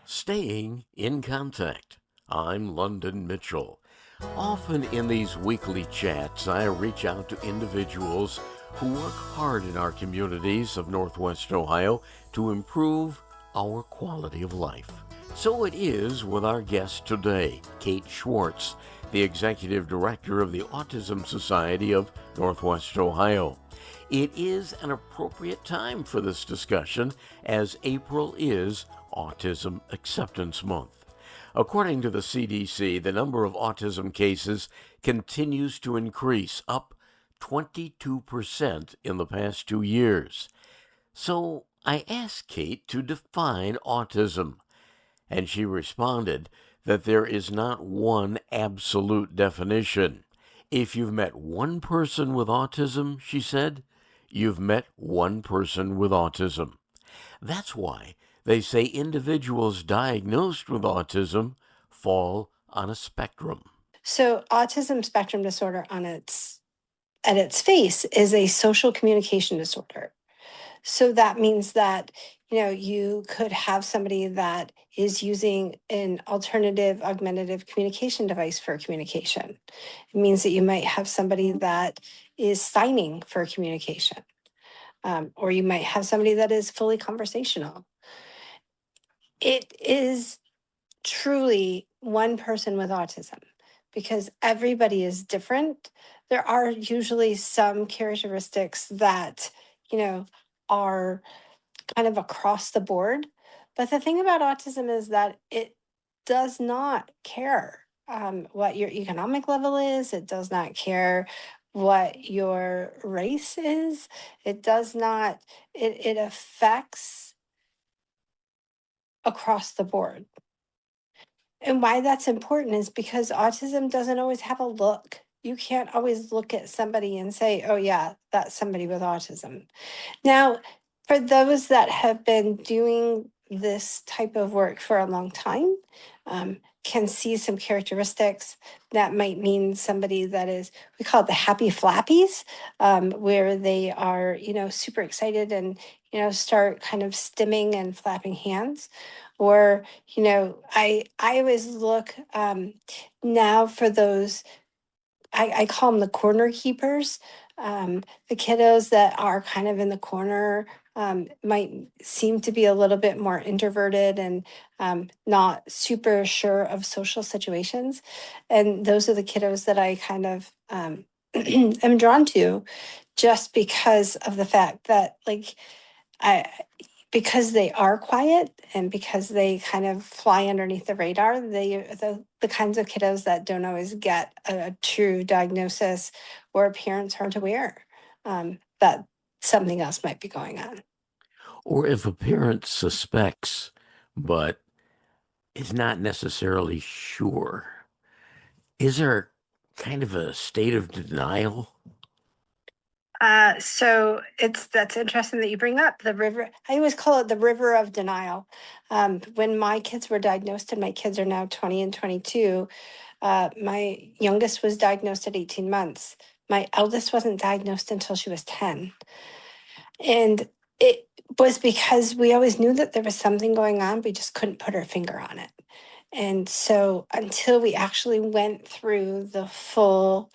Staying in contact. I'm London Mitchell. Often in these weekly chats, I reach out to individuals who work hard in our communities of Northwest Ohio to improve our quality of life. So it is with our guest today, Kate Schwartz, the Executive Director of the Autism Society of Northwest Ohio. It is an appropriate time for this discussion as April is Autism Acceptance Month. According to the CDC, the number of autism cases continues to increase, up 22% in the past 2 years. So I asked Kate to define autism, and she responded that there is not one absolute definition. If you've met one person with autism, she said, you've met one person with autism. That's why they say individuals diagnosed with autism fall on a spectrum. So autism spectrum disorder at its face is a social communication disorder. So that means that, you could have somebody that is using an alternative augmentative communication device for communication. It means that you might have somebody that is signing for communication, or you might have somebody that is fully conversational. It is truly one person with autism because everybody is different. There are usually some characteristics that, are kind of across the board. But the thing about autism is that it does not care what your economic level is, it does not care what your race is. It does not, it affects across the board. And why that's important is because autism doesn't always have a look. You can't always look at somebody and say, oh, yeah, that's somebody with autism. Now, for those that have been doing this type of work for a long time, can see some characteristics that might mean somebody that is, we call it the happy flappies, where they are, super excited and, start kind of stimming and flapping hands. Or, I always look now for those, I call them the corner keepers. The kiddos that are kind of in the corner might seem to be a little bit more introverted and not super sure of social situations. And those are the kiddos that I kind of am drawn to just because of the fact that, like, I, because they are quiet and because they kind of fly underneath the radar, the kinds of kiddos that don't always get a true diagnosis or parents aren't aware that something else might be going on. Or if a parent suspects but is not necessarily sure, is there kind of a state of denial? So that's interesting that you bring up the river. I always call it the river of denial. When my kids were diagnosed, and my kids are now 20 and 22, my youngest was diagnosed at 18 months. My eldest wasn't diagnosed until she was 10. And it was because we always knew that there was something going on, we just couldn't put our finger on it. And so until we actually went through the full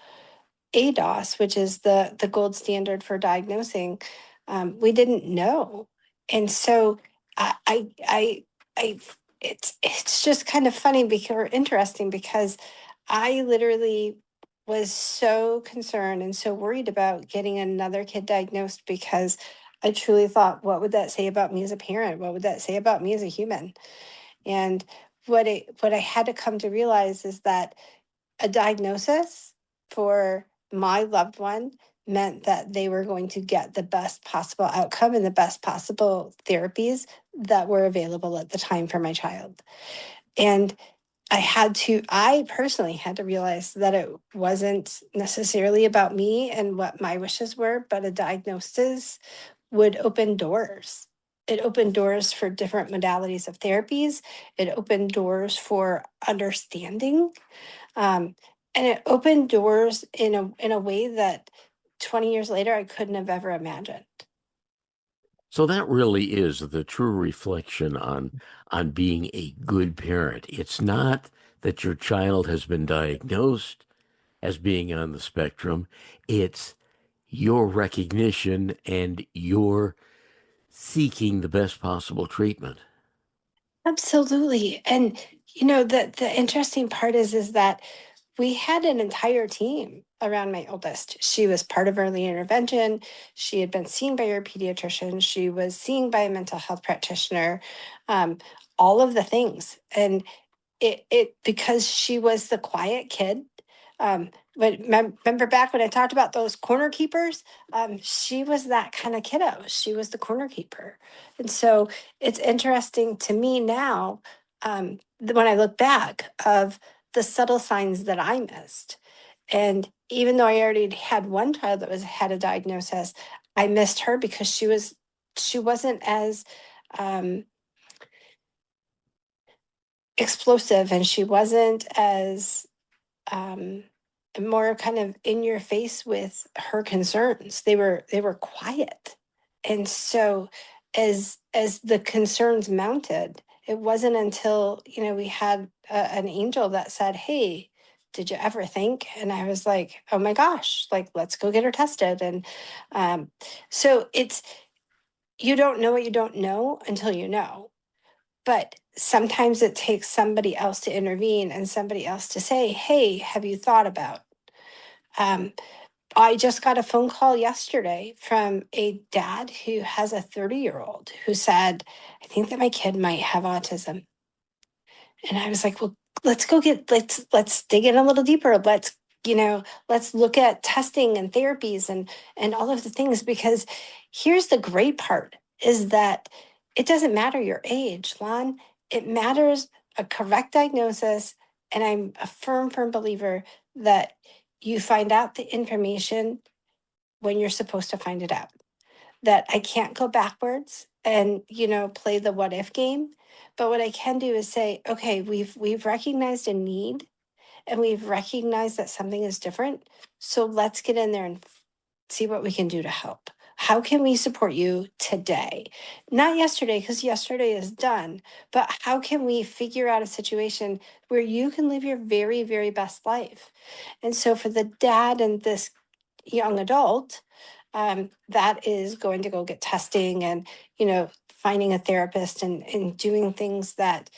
ADOS, which is the gold standard for diagnosing, we didn't know. And so I it's just kind of funny because or interesting because I literally was so concerned and so worried about getting another kid diagnosed because I truly thought, what would that say about me as a parent? What would that say about me as a human? And what I had to come to realize is that a diagnosis for my loved one meant that they were going to get the best possible outcome and the best possible therapies that were available at the time for my child. And I personally had to realize that it wasn't necessarily about me and what my wishes were, but a diagnosis would open doors. It opened doors for different modalities of therapies. It opened doors for understanding. And it opened doors in a way that 20 years later I couldn't have ever imagined. So that really is the true reflection on being a good parent. It's not that your child has been diagnosed as being on the spectrum. It's your recognition and your seeking the best possible treatment. Absolutely. And the interesting part is that we had an entire team around my oldest. She was part of early intervention. She had been seen by her pediatrician. She was seen by a mental health practitioner, um, all of the things. And it because she was the quiet kid. But remember back when I talked about those corner keepers, she was that kind of kiddo. She was the corner keeper. And so it's interesting to me now, when I look back, of the subtle signs that I missed. And even though I already had one child that had a diagnosis, I missed her because she wasn't as um, explosive, and she wasn't as um, more kind of in your face with her concerns. They were quiet, and so as the concerns mounted, it wasn't until we had an angel that said, "Hey, did you ever think?" And I was like, "Oh my gosh! Like, let's go get her tested." And um, so it's you don't know what you don't know until you know, but sometimes it takes somebody else to intervene and somebody else to say, "Hey, have you thought about?" Um, I just got a phone call yesterday from a dad who has a 30-year-old who said, "I think that my kid might have autism." And I was like, "Well, let's dig in a little deeper. Let's look at testing and therapies and all of the things, because here's the great part is that it doesn't matter your age, Lon. It matters a correct diagnosis. And I'm a firm believer that you find out the information when you're supposed to find it out, that I can't go backwards and play the what if game. But what I can do is say, okay, we've recognized a need, and we've recognized that something is different. So let's get in there and see what we can do to help. How can we support you today? Not yesterday, because yesterday is done, but how can we figure out a situation where you can live your very, very best life? And so for the dad and this young adult, that is going to go get testing and finding a therapist and doing things that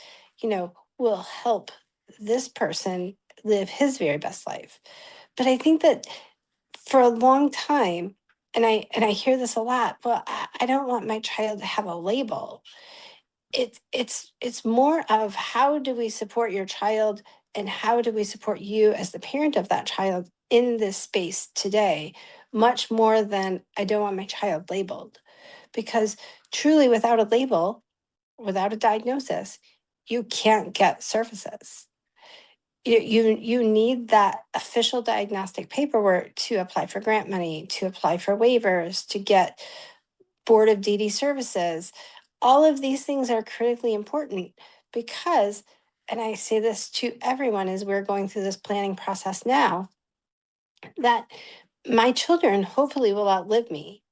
will help this person live his very best life. But I think that for a long time, and I hear this a lot, well, I don't want my child to have a label. It's more of, how do we support your child, and how do we support you as the parent of that child in this space today, much more than, I don't want my child labeled. Because truly, without a label, without a diagnosis, you can't get services. You need that official diagnostic paperwork to apply for grant money, to apply for waivers, to get Board of DD services. All of these things are critically important because, and I say this to everyone as we're going through this planning process now, that my children hopefully will outlive me.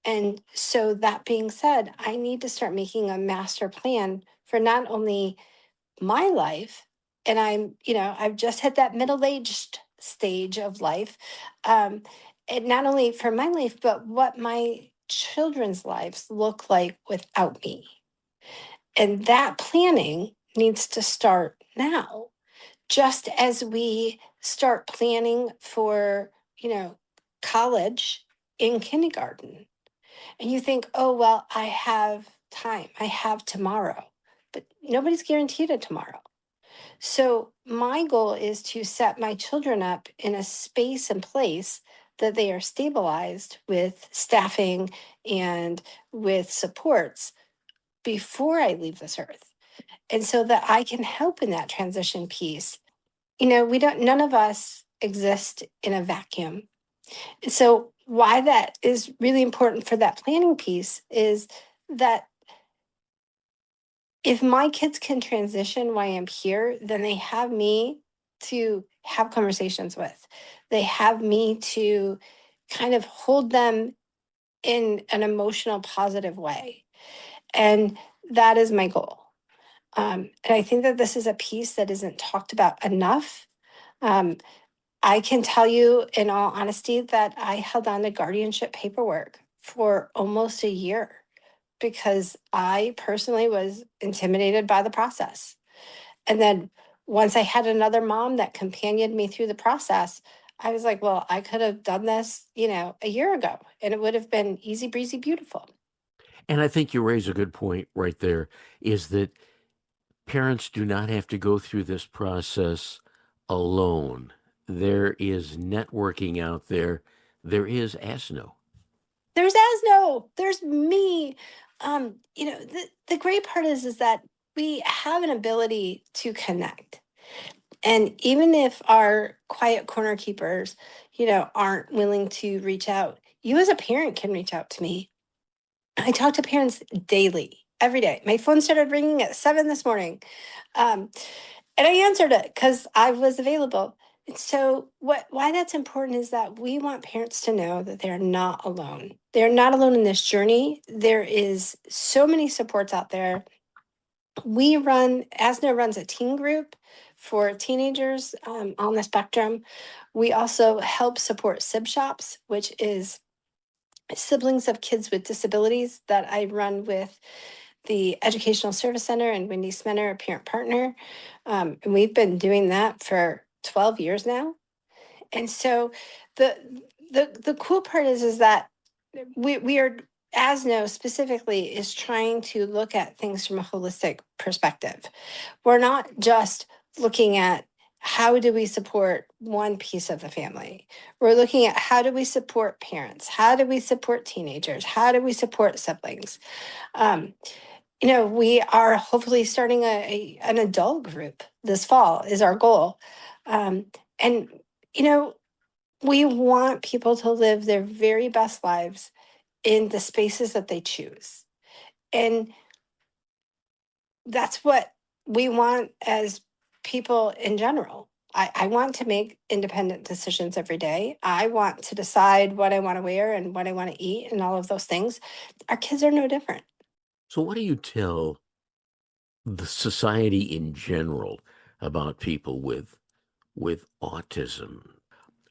And so, that being said, I need to start making a master plan for not only my life, and I've just hit that middle-aged stage of life, um, and not only for my life, but what my children's lives look like without me. And that planning needs to start now, just as we start planning for, college in kindergarten. And you think, "Oh, well, I have time, I have tomorrow." But nobody's guaranteed a tomorrow. So my goal is to set my children up in a space and place that they are stabilized with staffing and with supports before I leave this earth. And so that I can help in that transition piece. None of us exist in a vacuum. And so why that is really important for that planning piece is that if my kids can transition while I'm here, then they have me to have conversations with. They have me to kind of hold them in an emotional, positive way. And that is my goal. And I think that this is a piece that isn't talked about enough. Um, I can tell you in all honesty that I held on to guardianship paperwork for almost a year because I personally was intimidated by the process. And then once I had another mom that companioned me through the process, I was like, well, I could have done this, a year ago, and it would have been easy breezy, beautiful. And I think you raise a good point right there, is that parents do not have to go through this process alone. There is networking out there. There is ASNO. There's Asno, there's me. The great part is that we have an ability to connect. And even if our quiet corner keepers, aren't willing to reach out, you as a parent can reach out to me. I talk to parents daily, every day. My phone started ringing at 7 this morning. Um, and I answered it because I was available. And so why that's important is that we want parents to know that they're not alone. They're not alone in this journey. There is so many supports out there. ASNO runs a teen group for teenagers on the spectrum. We also help support SIB shops, which is siblings of kids with disabilities, that I run with the Educational Service Center and Wendy Smenner, a parent partner. And we've been doing that for 12 years now. And so the cool part is that we are, ASNO specifically, is trying to look at things from a holistic perspective. We're not just looking at how do we support one piece of the family. We're looking at how do we support parents? How do we support teenagers? How do we support siblings? We are hopefully starting an adult group this fall is our goal. And, we want people to live their very best lives in the spaces that they choose. And that's what we want as people in general. I want to make independent decisions every day. I want to decide what I want to wear and what I want to eat and all of those things. Our kids are no different. So, what do you tell the society in general about people with autism?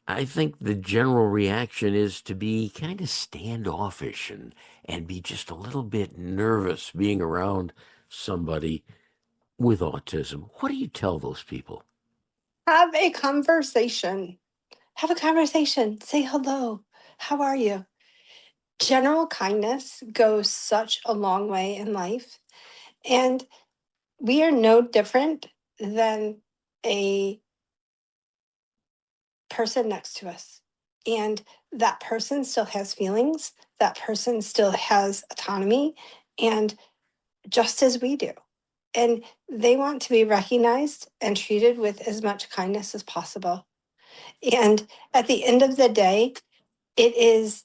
I think the general reaction is to be kind of standoffish and be just a little bit nervous being around somebody with autism. What do you tell those people? Have a conversation. Have a conversation. Say hello. How are you? General kindness goes such a long way in life. And we are no different than a person next to us. And that person still has feelings, that person still has autonomy, and just as we do. And they want to be recognized and treated with as much kindness as possible. And at the end of the day, it is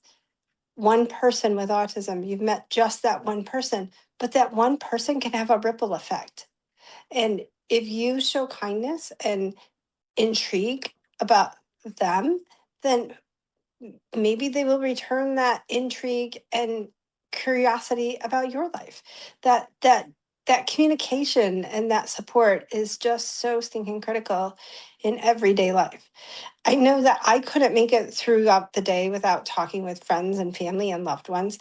one person with autism. You've met just that one person, but that one person can have a ripple effect. And if you show kindness and intrigue about them, then maybe they will return that intrigue and curiosity about your life. That communication and that support is just so stinking critical in everyday life. I know that I couldn't make it throughout the day without talking with friends and family and loved ones.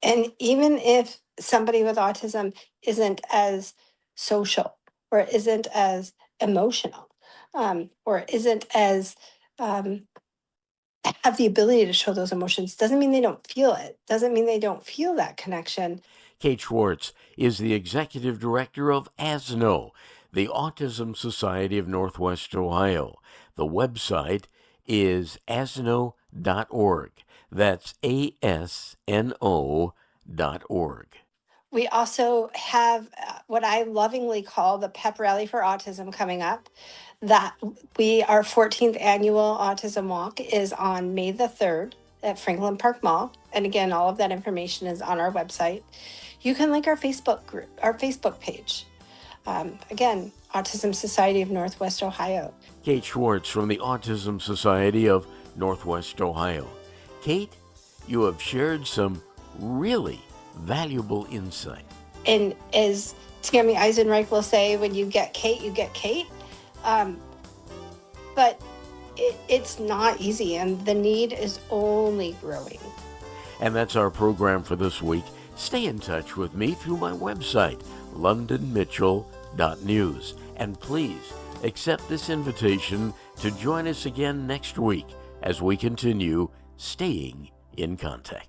And even if somebody with autism isn't as social or isn't as emotional, or isn't as have the ability to show those emotions, doesn't mean they don't feel it, doesn't mean they don't feel that connection. Kate Schwartz is the executive director of ASNO, the Autism Society of Northwest Ohio. The website is asno.org. That's ASNO.org. We also have what I lovingly call the Pep Rally for Autism coming up. Our 14th annual Autism Walk is on May the 3rd at Franklin Park Mall. And again, all of that information is on our website. You can link our Facebook group, our Facebook page. Again, Autism Society of Northwest Ohio. Kate Schwartz from the Autism Society of Northwest Ohio. Kate, You have shared some really valuable insight. And as Tammy Eisenreich will say, when you get Kate, you get Kate. But it's not easy, and the need is only growing. And that's our program for this week. Stay in touch with me through my website, londonmitchell.news. And please accept this invitation to join us again next week as we continue staying in contact.